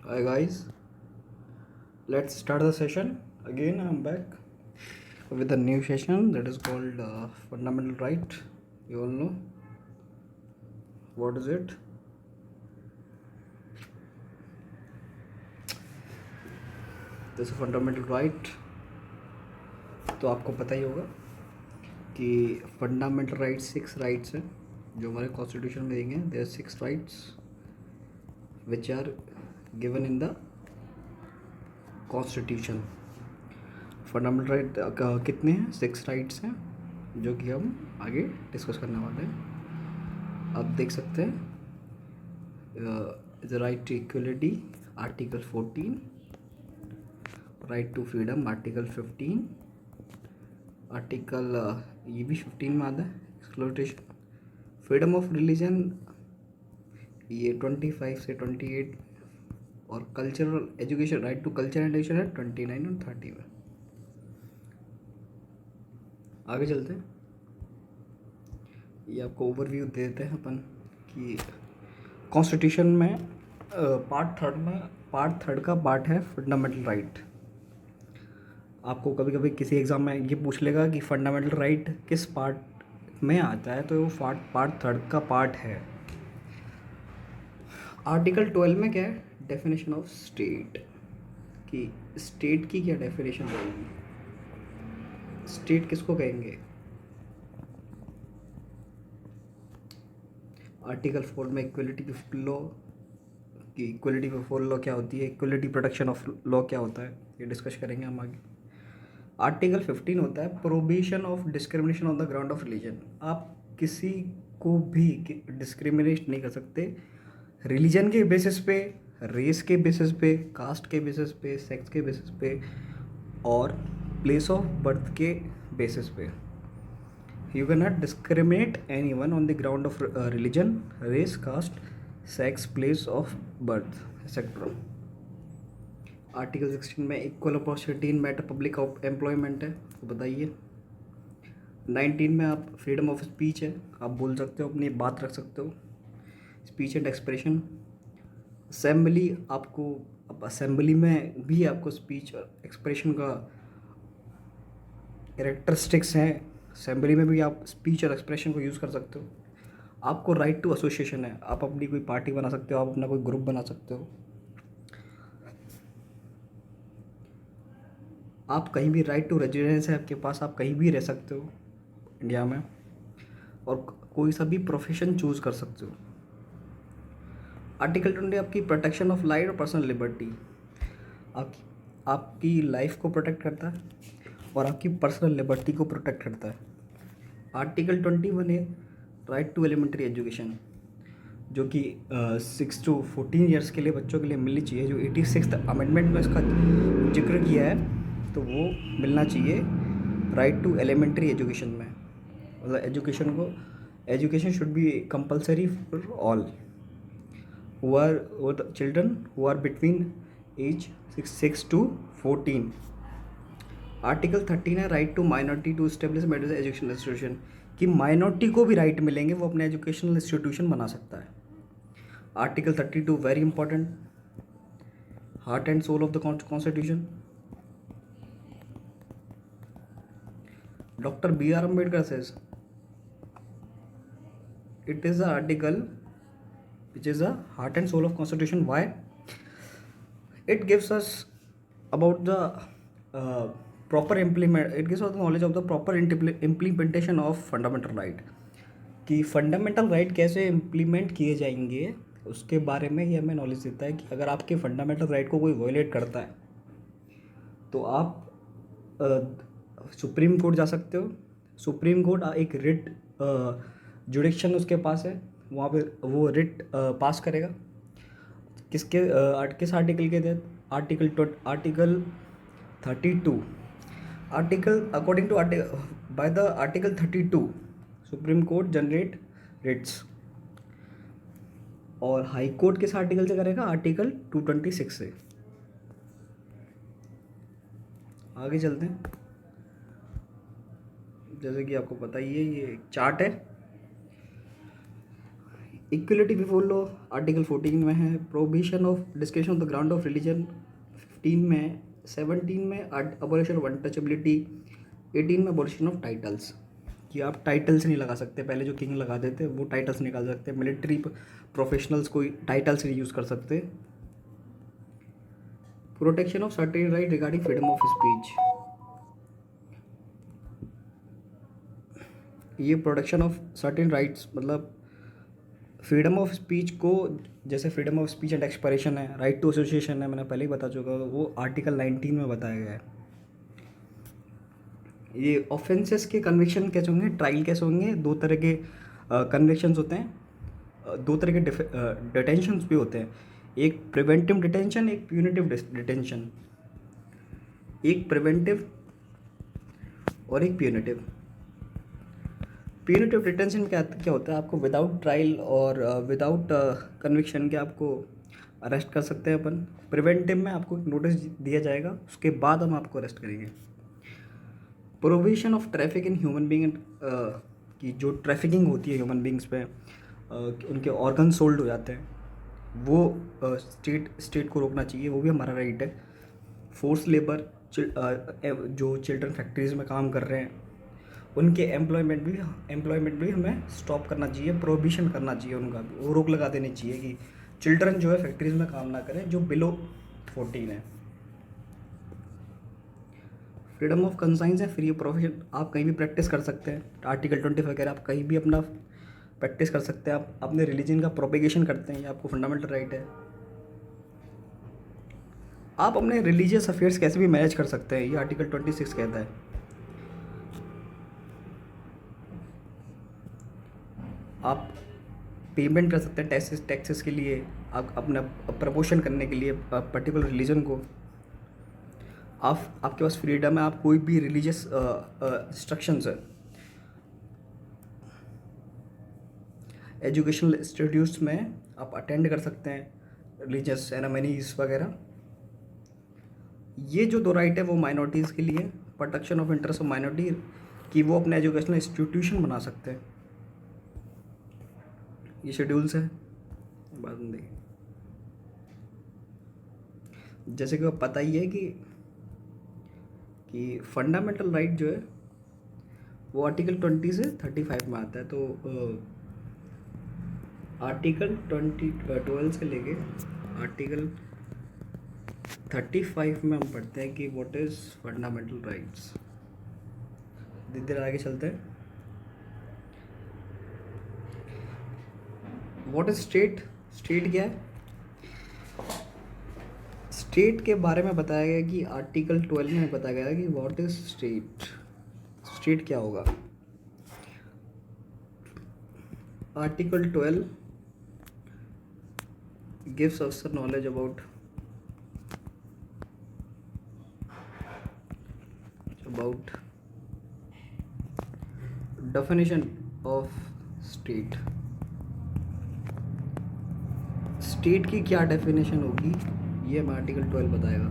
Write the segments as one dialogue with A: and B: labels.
A: Hi guys, let's start the session. Again, I'm back with a new session that is called Fundamental Right. You all know what is it? This is fundamental right. तो आपको पता ही होगा कि fundamental rights 6 rights हैं जो हमारे constitution में देंगे. There 6 rights which are given in the constitution. Fundamental right कितने हैं? 6 राइट्स हैं जो कि हम आगे डिस्कस करने वाले हैं. आप देख सकते हैं the right to equality article 14, right to freedom article 15, article ये भी 15 में आता है. एक्सप्लोइटेशन, फ्रीडम ऑफ रिलीजन ये 25 से 28 और cultural education, right to culture and education है 29 और 30 में. आगे चलते हैं. ये आपको ओवरव्यू दे देते हैं अपन कि कॉन्स्टिट्यूशन में पार्ट थर्ड का पार्ट है फंडामेंटल राइट. आपको कभी कभी किसी एग्ज़ाम में ये पूछ लेगा कि फंडामेंटल राइट किस पार्ट में आता है, तो वो पार्ट थर्ड का पार्ट है. आर्टिकल 12 में क्या है? Definition of state. कि स्टेट की क्या डेफिनेशन रहेगी, स्टेट किसको कहेंगे. आर्टिकल 4 में इक्वलिटी बिफोर लॉ कि इक्वलिटी बिफोर लॉ क्या होती है, इक्वलिटी प्रोटेक्शन ऑफ लॉ क्या होता है, ये डिस्कस करेंगे हम आगे. आर्टिकल 15 होता है prohibition of discrimination on the ground of religion. आप किसी को भी डिस्क्रिमिनेट नहीं कर सकते रिलीजन के बेसिस पे, रेस के बेसिस पे, कास्ट के बेसिस पे, सेक्स के बेसिस पे और प्लेस ऑफ बर्थ के बेसिस पे. You cannot discriminate anyone on the ground of religion, race, caste, sex, place of birth, etc. Article 16 में equal opportunity in matter public employment है, तो बताइए. 19 में आप फ्रीडम ऑफ स्पीच है, आप बोल सकते हो, अपनी बात रख सकते हो. Speech and expression. असेंबली, आपको अब असेंबली में भी आपको स्पीच और एक्सप्रेशन का कैरेक्टरिस्टिक्स हैं. असेंबली में भी आप स्पीच और एक्सप्रेशन को यूज़ कर सकते हो. आपको राइट टू एसोसिएशन है, आप अपनी कोई पार्टी बना सकते हो, आप अपना कोई ग्रुप बना सकते हो. आप कहीं भी राइट टू रेजिडेंस है आपके पास, आप कहीं भी रह सकते हो इंडिया में और कोई सा भी प्रोफेशन चूज़ कर सकते हो. आर्टिकल 20 आपकी प्रोटेक्शन ऑफ लाइफ और पर्सनल लिबर्टी. आपकी लाइफ को प्रोटेक्ट करता है और आपकी पर्सनल लिबर्टी को प्रोटेक्ट करता है. आर्टिकल 21 है राइट टू एलिमेंट्री एजुकेशन, जो कि 6 to 14 ईयर्स के लिए बच्चों के लिए मिलनी चाहिए. जो 86th अमेंडमेंट में इसका जिक्र किया है, तो वो मिलना चाहिए राइट टू एलिमेंट्री एजुकेशन में. मतलब education should be compulsory for all who are or the children who are between age 6 to 14. Article 13 है right to minority to establish educational institution, कि माइनॉरिटी को भी राइट मिलेंगे, वो अपने एजुकेशनल इंस्टीट्यूशन बना सकता है. Article 32 very important, heart and soul of the constitution. Doctor B.R. Ambedkar says it is the article which is the heart and soul of constitution. Why? It gives us about the it gives us the knowledge of the proper implementation of fundamental right. कि fundamental right कैसे implement किए जाएंगे उसके बारे में ये हमें knowledge देता है. कि अगर आपके फंडामेंटल राइट को कोई वायलेट करता है तो आप सुप्रीम कोर्ट जा सकते हो. सुप्रीम कोर्ट एक रिट जुडिक्शन उसके पास है, वहाँ पे वो रिट पास करेगा. किस आर्टिकल के तहत? Article 32. Article according to by the article 32 supreme court generate writs. और हाई कोर्ट किस आर्टिकल से करेगा? आर्टिकल 226 से. आगे चलते हैं. जैसे कि आपको पता ही है, ये चार्ट है. इक्वलिटी बिफोर लॉ आर्टिकल 14 में है। Prohibition of description of the ground of religion 15 में है। 17 में अबॉलिशन ऑफ अनटचेबिलिटी। 18 में अबॉलिशन ऑफ टाइटल्स, कि आप टाइटल्स नहीं लगा सकते, पहले जो किंग लगा देते वो टाइटल्स निकाल सकते। मिलिट्री प्रोफेशनल्स कोई टाइटल्स नहीं यूज़ कर सकते। Protection of certain right regarding freedom of speech, ये प्रोटेक्शन ऑफ सर्टेन राइट्स मतलब फ्रीडम ऑफ स्पीच को, जैसे freedom of speech and expression है, राइट टू एसोसिएशन है, मैंने पहले ही बता चुका, वो आर्टिकल 19 में बताया गया है। ये ऑफेंसेस के कन्विक्शन कैसे होंगे, ट्रायल कैसे होंगे, दो तरह के कन्विक्शंस होते हैं, दो तरह के डिटेंशंस भी होते हैं, एक प्रिवेंटिव डिटेंशन, एक प्यूनिटिव डिटेंशन, एक प्रिवेंटिव और एक प्यूनिटिव। प्यूनिटिव डिटेंशन में क्या क्या होता है, आपको विदाउट ट्रायल और विदाउट कन्विक्शन के आपको अरेस्ट कर सकते हैं अपन। प्रिवेंटिव में आपको नोटिस दिया जाएगा, उसके बाद हम आपको अरेस्ट करेंगे। Prohibition of traffic in human being, की जो ट्रैफिकिंग होती है ह्यूमन बींग्स पे, उनके ऑर्गन सोल्ड हो जाते हैं, वो स्टेट को रोकना चाहिए, वो भी हमारा राइट है। फोर्स लेबर, जो चिल्ड्रन फैक्ट्रीज में काम कर रहे हैं उनके एम्प्लॉयमेंट भी हमें स्टॉप करना चाहिए, प्रोहिबिशन करना चाहिए उनका भी, वो रोक लगा देनी चाहिए कि चिल्ड्रन जो है फैक्ट्रीज में काम ना करें जो बिलो 14 है। फ्रीडम ऑफ कंसाइंस है, फ्री प्रोफेशन, आप कहीं भी प्रैक्टिस कर सकते हैं। आर्टिकल 20 वगैरह आप कहीं भी अपना प्रैक्टिस कर सकते हैं, आप अपने रिलीजन का प्रोपेगेशन करते हैं, ये आपको फंडामेंटल राइट है। आप अपने रिलीजियस अफेयर्स कैसे भी मैनेज कर सकते हैं, ये आर्टिकल 26 कहता है। आप पेमेंट कर सकते हैं टैक्सेस के लिए, आप अपना प्रमोशन करने के लिए पर्टिकुलर रिलीजन को। आपके पास फ्रीडम है, आप कोई भी रिलीजियस इंस्ट्रक्शंस है, एजुकेशनल इंस्टीट्यूट्स में आप अटेंड कर सकते हैं, रिलीजियस सेरेमनीज वगैरह। ये जो दो राइट है वो माइनॉरिटीज़ के लिए, protection of interest of minority, कि वो अपने एजुकेशनल इंस्टीट्यूशन बना सकते हैं। ये शेड्यूल्स है, बाद में देखिए। जैसे कि पता ही है कि फंडामेंटल राइट जो है वो आर्टिकल 20 से 35 में आता है। तो आर्टिकल 12 से लेके आर्टिकल 35 में हम पढ़ते हैं कि व्हाट इज़ फंडामेंटल राइट्स। धीरे धीरे आगे चलते हैं। व्हाट इज स्टेट, स्टेट क्या है? स्टेट के बारे में बताया गया कि आर्टिकल 12 में बताया गया कि व्हाट इज स्टेट, स्टेट क्या होगा। Article 12 gives us the knowledge about definition of state। State की क्या डेफिनेशन होगी ये हमें आर्टिकल 12 बताएगा।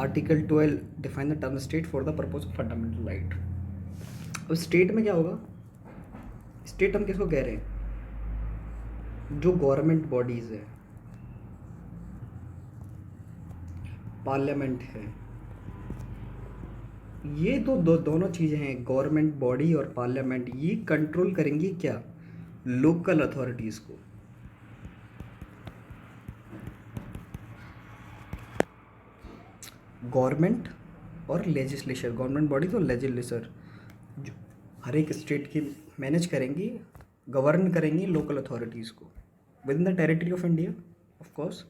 A: Article 12 define the term state for the purpose of fundamental right. अब स्टेट में क्या होगा, स्टेट हम किसको कह रहे हैं? जो गवर्नमेंट बॉडीज है, पार्लियामेंट है, ये दोनों चीज़ें हैं, गवर्नमेंट बॉडी और पार्लियामेंट, ये कंट्रोल करेंगी क्या? लोकल अथॉरिटीज़ को। गवर्नमेंट और लेजिस्लेचर, गवर्नमेंट बॉडीज और लेजिस्लेचर जो हर एक स्टेट की मैनेज करेंगी, गवर्न करेंगी लोकल अथॉरिटीज़ को with in the territory of India of course.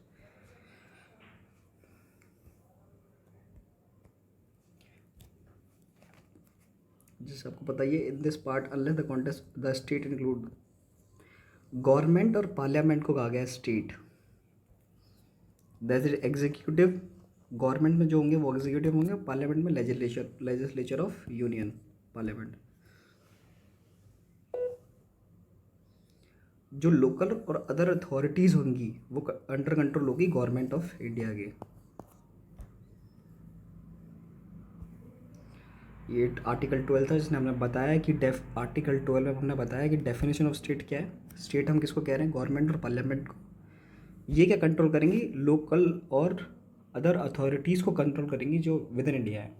A: जैसे आपको पता ही है, in this part unless the contest the state include, government और पार्लियामेंट को कहा गया state. That is executive, government में जो होंगे वो एग्जीक्यूटिव होंगे, पार्लियामेंट में लेजिस्लेचर ऑफ यूनियन पार्लियामेंट। जो लोकल और अदर अथॉरिटीज़ होंगी वो अंडर कंट्रोल होगी गवर्नमेंट ऑफ इंडिया के। ये आर्टिकल 12 था जिसने हमने बताया कि आर्टिकल 12 में हमने बताया कि डेफिनेशन ऑफ स्टेट क्या है। स्टेट हम किसको कह रहे हैं? गवर्नमेंट और पार्लियामेंट को। ये क्या कंट्रोल करेंगी? लोकल और अदर अथॉरिटीज़ को कंट्रोल करेंगी जो विद इन इंडिया है।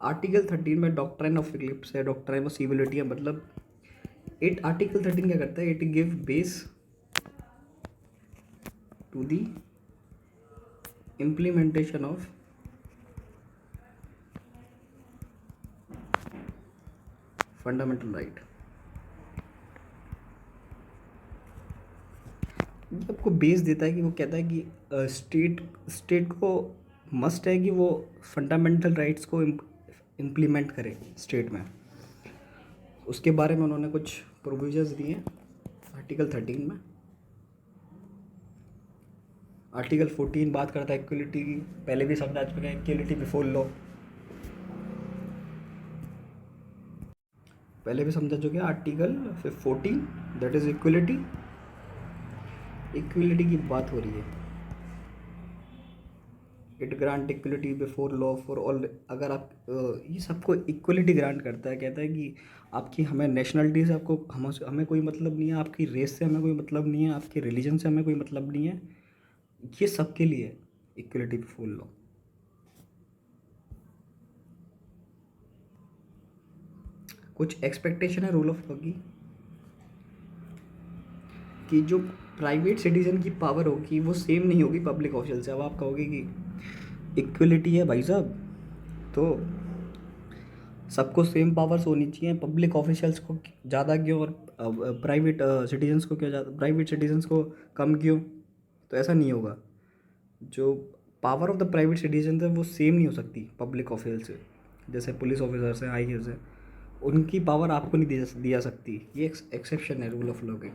A: आर्टिकल 13 में डॉक्ट्राइन ऑफ इक्लिप्स है, डॉक्ट्राइन ऑफ सिविलिटी है। मतलब आर्टिकल 13 क्या करता है? It give base to the implementation of fundamental right। ये आपको बेस देता है कि वो कहता है कि स्टेट को मस्ट है कि वो फंडामेंटल राइट्स को इम्प्लीमेंट करे स्टेट में। उसके बारे में उन्होंने कुछ प्रोविजंस दिए हैं आर्टिकल 13 में। आर्टिकल 14 बात करता है इक्वलिटी की, पहले भी समझा चुके हैं, इक्वलिटी बिफोर लॉ पहले भी समझा चुके हैं। आर्टिकल 14 दैट इज इक्वलिटी की बात हो रही है। It grant equality before law for all. अगर आप ये सबको इक्वलिटी ग्रांट करता है, कहता है कि आपकी हमें नेशनलिटी से आपको हमें कोई मतलब नहीं है, आपकी रेस से हमें कोई मतलब नहीं है, आपके रिलीजन से हमें कोई मतलब नहीं है, ये सबके लिए इक्वलिटी बिफोर लॉ। कुछ एक्सपेक्टेशन है रूल ऑफ लॉ की कि जो प्राइवेट सिटीजन की पावर होगी वो सेम नहीं होगी पब्लिक ऑफिशियल से। अब आप कहोगे कि इक्वलिटी है भाई साहब, तो सबको सेम पावर्स होनी चाहिए, पब्लिक ऑफिशियल्स को ज़्यादा क्यों और प्राइवेट सिटीजन्स को क्यों ज़्यादा, प्राइवेट सिटीजन्स को कम क्यों? तो ऐसा नहीं होगा। जो power of the private citizen है वो सेम नहीं हो सकती पब्लिक ऑफिशियल से। जैसे पुलिस ऑफिसर्स हैं, IAS हैं, उनकी पावर आपको नहीं दी जा सकती। ये एक्सेप्शन है रूल ऑफ लॉ के।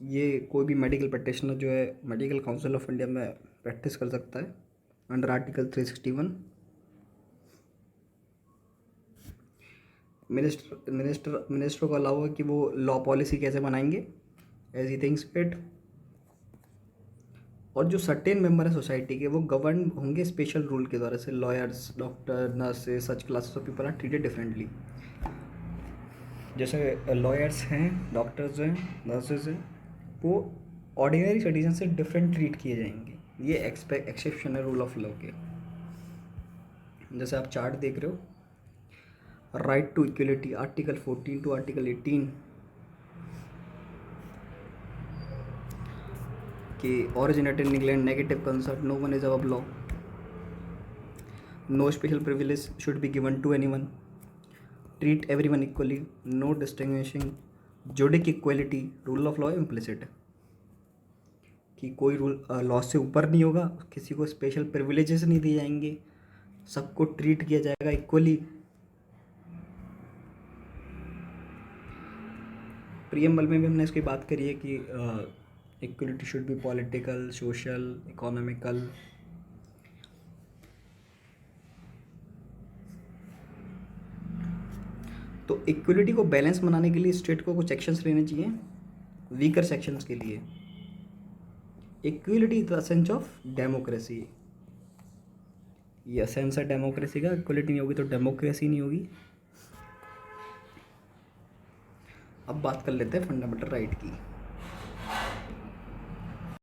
A: ये कोई भी मेडिकल प्रैक्टिशनर जो है मेडिकल काउंसिल ऑफ इंडिया में प्रैक्टिस कर सकता है अंडर आर्टिकल 361। मिनिस्टर को अलाउ है कि वो लॉ पॉलिसी कैसे बनाएंगे एज ही थिंक्स फिट। और जो सर्टेन मेंबर है सोसाइटी के वो गवर्न होंगे स्पेशल रूल के द्वारा से। Lawyers, doctor, nurses, such classes of people are treated differently. जैसे लॉयर्स हैं, डॉक्टर्स हैं, नर्सेज हैं, वो ऑर्डिनरी सिटीजन से डिफरेंट ट्रीट किए जाएंगे। ये एक्सेप्शन है रूल ऑफ लॉ के। जैसे आप चार्ट देख रहे हो, right to equality article 14 to article 18 कि originated in England, negative concert, no one is above law, no special privilege should be given to anyone, treat everyone equally, no distinguishing, जुडिक equality, rule of law implicit कि कोई rule law से ऊपर नहीं होगा, किसी को स्पेशल प्रिविलेजेस नहीं दिए जाएंगे, सबको ट्रीट किया जाएगा इक्वली। प्रीएम्बल में भी हमने इसकी बात करी है कि equality should be political, social, economical. तो इक्वलिटी को बैलेंस बनाने के लिए स्टेट को कुछ एक्शंस लेने चाहिए वीकर सेक्शंस के लिए। Equality is the essence of democracy. ये एसेंस है डेमोक्रेसी का। इक्वलिटी नहीं होगी तो डेमोक्रेसी नहीं होगी। अब बात कर लेते हैं फंडामेंटल राइट की।